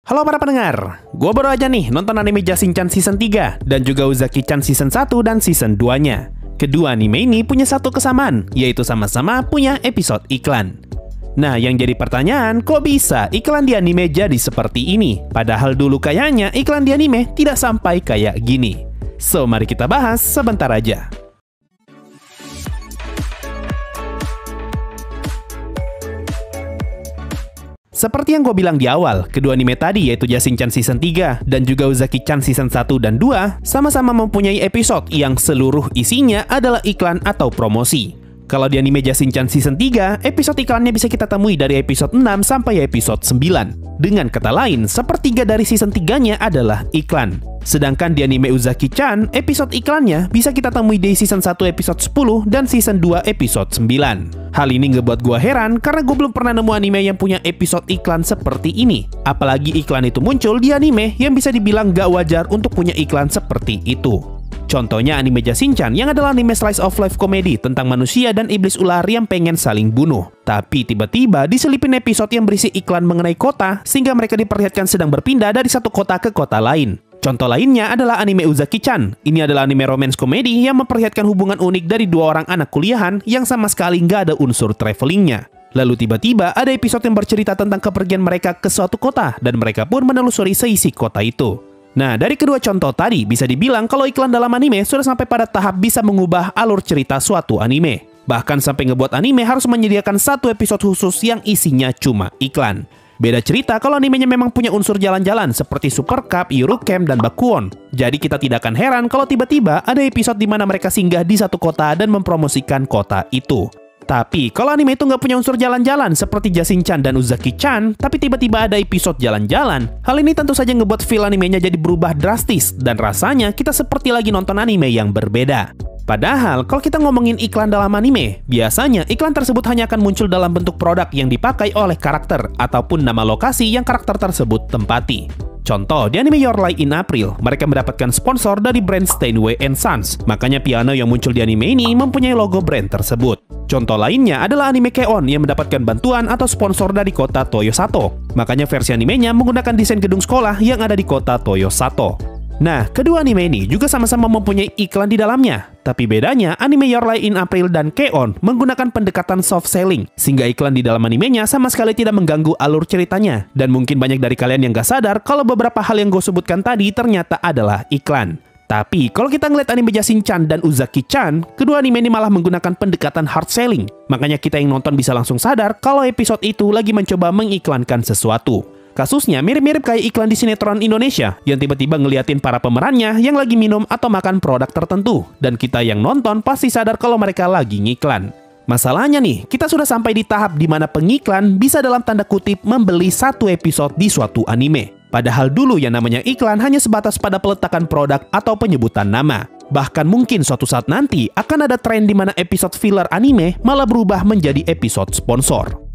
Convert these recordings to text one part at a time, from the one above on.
Halo para pendengar, gue baru aja nih nonton anime Jashin-chan Season 3 dan juga Uzaki-chan Season 1 dan Season 2-nya. Kedua anime ini punya satu kesamaan, yaitu sama-sama punya episode iklan. Nah, yang jadi pertanyaan, kok bisa iklan di anime jadi seperti ini? Padahal dulu kayaknya iklan di anime tidak sampai kayak gini. So, mari kita bahas sebentar aja. Seperti yang gue bilang di awal, kedua anime tadi yaitu Jashin-chan Season 3 dan juga Uzaki-chan Season 1 dan 2 sama-sama mempunyai episode yang seluruh isinya adalah iklan atau promosi. Kalau di anime Jashin-chan Season 3, episode iklannya bisa kita temui dari episode 6 sampai episode 9. Dengan kata lain, sepertiga dari Season 3-nya adalah iklan. Sedangkan di anime Uzaki-chan, episode iklannya bisa kita temui di Season 1 episode 10 dan Season 2 episode 9. Hal ini ngebuat gue heran karena gue belum pernah nemu anime yang punya episode iklan seperti ini. Apalagi iklan itu muncul di anime yang bisa dibilang gak wajar untuk punya iklan seperti itu. Contohnya anime Jashin-chan yang adalah anime slice of life komedi tentang manusia dan iblis ular yang pengen saling bunuh. Tapi tiba-tiba diselipin episode yang berisi iklan mengenai kota sehingga mereka diperlihatkan sedang berpindah dari satu kota ke kota lain. Contoh lainnya adalah anime Uzaki-chan. Ini adalah anime romance komedi yang memperlihatkan hubungan unik dari dua orang anak kuliahan yang sama sekali nggak ada unsur travelingnya. Lalu tiba-tiba ada episode yang bercerita tentang kepergian mereka ke suatu kota dan mereka pun menelusuri seisi kota itu. Nah, dari kedua contoh tadi bisa dibilang kalau iklan dalam anime sudah sampai pada tahap bisa mengubah alur cerita suatu anime. Bahkan sampai ngebuat anime harus menyediakan satu episode khusus yang isinya cuma iklan. Beda cerita kalau animenya memang punya unsur jalan-jalan seperti Super Cup, Eurocamp, dan Bakuon. Jadi kita tidak akan heran kalau tiba-tiba ada episode di mana mereka singgah di satu kota dan mempromosikan kota itu. Tapi kalau anime itu nggak punya unsur jalan-jalan seperti Jashin-chan dan Uzaki-chan, tapi tiba-tiba ada episode jalan-jalan, hal ini tentu saja ngebuat feel animenya jadi berubah drastis dan rasanya kita seperti lagi nonton anime yang berbeda. Padahal kalau kita ngomongin iklan dalam anime, biasanya iklan tersebut hanya akan muncul dalam bentuk produk yang dipakai oleh karakter ataupun nama lokasi yang karakter tersebut tempati. Contoh, di anime Your Lie in April, mereka mendapatkan sponsor dari brand Steinway & Sons. Makanya piano yang muncul di anime ini mempunyai logo brand tersebut. Contoh lainnya adalah anime K-On yang mendapatkan bantuan atau sponsor dari kota Toyosato. Makanya versi animenya menggunakan desain gedung sekolah yang ada di kota Toyosato. Nah, kedua anime ini juga sama-sama mempunyai iklan di dalamnya. Tapi bedanya, anime Your Lie in April dan K-On menggunakan pendekatan soft selling, sehingga iklan di dalam animenya sama sekali tidak mengganggu alur ceritanya. Dan mungkin banyak dari kalian yang gak sadar kalau beberapa hal yang gue sebutkan tadi ternyata adalah iklan. Tapi kalau kita ngeliat anime Jashin-chan dan Uzaki-chan, kedua anime ini malah menggunakan pendekatan hard selling. Makanya kita yang nonton bisa langsung sadar kalau episode itu lagi mencoba mengiklankan sesuatu. Kasusnya mirip-mirip kayak iklan di sinetron Indonesia yang tiba-tiba ngeliatin para pemerannya yang lagi minum atau makan produk tertentu. Dan kita yang nonton pasti sadar kalau mereka lagi ngiklan. Masalahnya nih, kita sudah sampai di tahap di mana pengiklan bisa dalam tanda kutip membeli satu episode di suatu anime. Padahal dulu yang namanya iklan hanya sebatas pada peletakan produk atau penyebutan nama. Bahkan mungkin suatu saat nanti akan ada tren di mana episode filler anime malah berubah menjadi episode sponsor.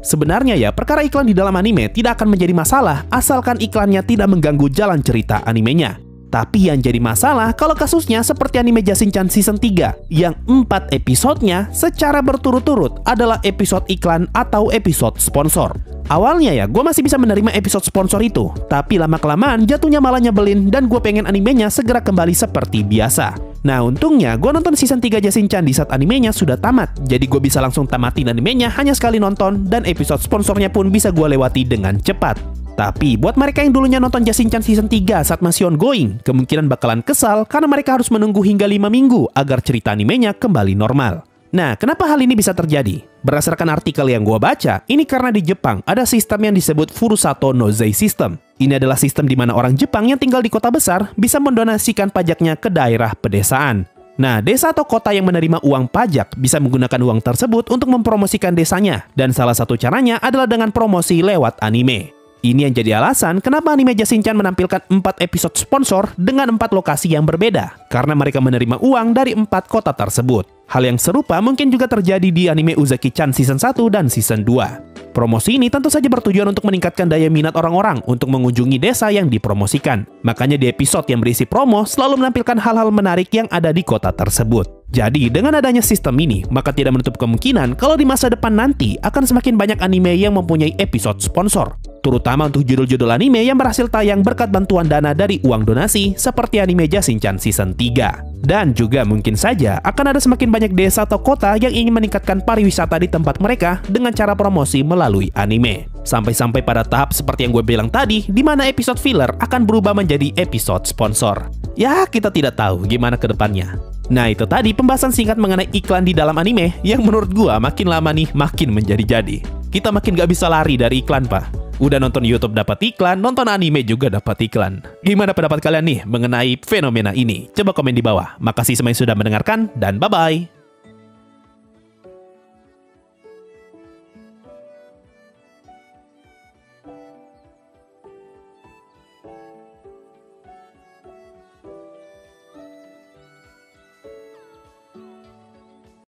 Sebenarnya ya, perkara iklan di dalam anime tidak akan menjadi masalah asalkan iklannya tidak mengganggu jalan cerita animenya. Tapi yang jadi masalah kalau kasusnya seperti anime Jashin-chan Season 3 yang 4 episodenya secara berturut-turut adalah episode iklan atau episode sponsor. Awalnya ya, gue masih bisa menerima episode sponsor itu, tapi lama-kelamaan jatuhnya malah nyebelin dan gue pengen animenya segera kembali seperti biasa. Nah, untungnya gue nonton Season 3 Jashin-chan di saat animenya sudah tamat, jadi gue bisa langsung tamatin animenya hanya sekali nonton dan episode sponsornya pun bisa gue lewati dengan cepat. Tapi buat mereka yang dulunya nonton Jashin-chan Season 3 saat masih ongoing, kemungkinan bakalan kesal karena mereka harus menunggu hingga 5 minggu agar cerita animenya kembali normal. Nah, kenapa hal ini bisa terjadi? Berdasarkan artikel yang gue baca, ini karena di Jepang ada sistem yang disebut Furusato no Zei System. Ini adalah sistem di mana orang Jepang yang tinggal di kota besar bisa mendonasikan pajaknya ke daerah pedesaan. Nah, desa atau kota yang menerima uang pajak bisa menggunakan uang tersebut untuk mempromosikan desanya. Dan salah satu caranya adalah dengan promosi lewat anime. Ini yang jadi alasan kenapa anime Jashin-chan menampilkan 4 episode sponsor dengan 4 lokasi yang berbeda. Karena mereka menerima uang dari 4 kota tersebut. Hal yang serupa mungkin juga terjadi di anime Uzaki-chan Season 1 dan Season 2. Promosi ini tentu saja bertujuan untuk meningkatkan daya minat orang-orang untuk mengunjungi desa yang dipromosikan. Makanya di episode yang berisi promo selalu menampilkan hal-hal menarik yang ada di kota tersebut. Jadi, dengan adanya sistem ini, maka tidak menutup kemungkinan kalau di masa depan nanti akan semakin banyak anime yang mempunyai episode sponsor. terutama untuk judul-judul anime yang berhasil tayang berkat bantuan dana dari uang donasi seperti anime Jashin-chan Season 3. Dan juga mungkin saja akan ada semakin banyak desa atau kota yang ingin meningkatkan pariwisata di tempat mereka dengan cara promosi melalui anime. Sampai-sampai pada tahap seperti yang gue bilang tadi, di mana episode filler akan berubah menjadi episode sponsor. Ya, kita tidak tahu gimana ke depannya. Nah, itu tadi pembahasan singkat mengenai iklan di dalam anime yang menurut gua makin lama nih makin menjadi-jadi. Kita makin gak bisa lari dari iklan, Pak. Udah nonton YouTube dapat iklan, nonton anime juga dapat iklan. Gimana pendapat kalian nih mengenai fenomena ini? Coba komen di bawah. Makasih semua yang sudah mendengarkan dan bye-bye.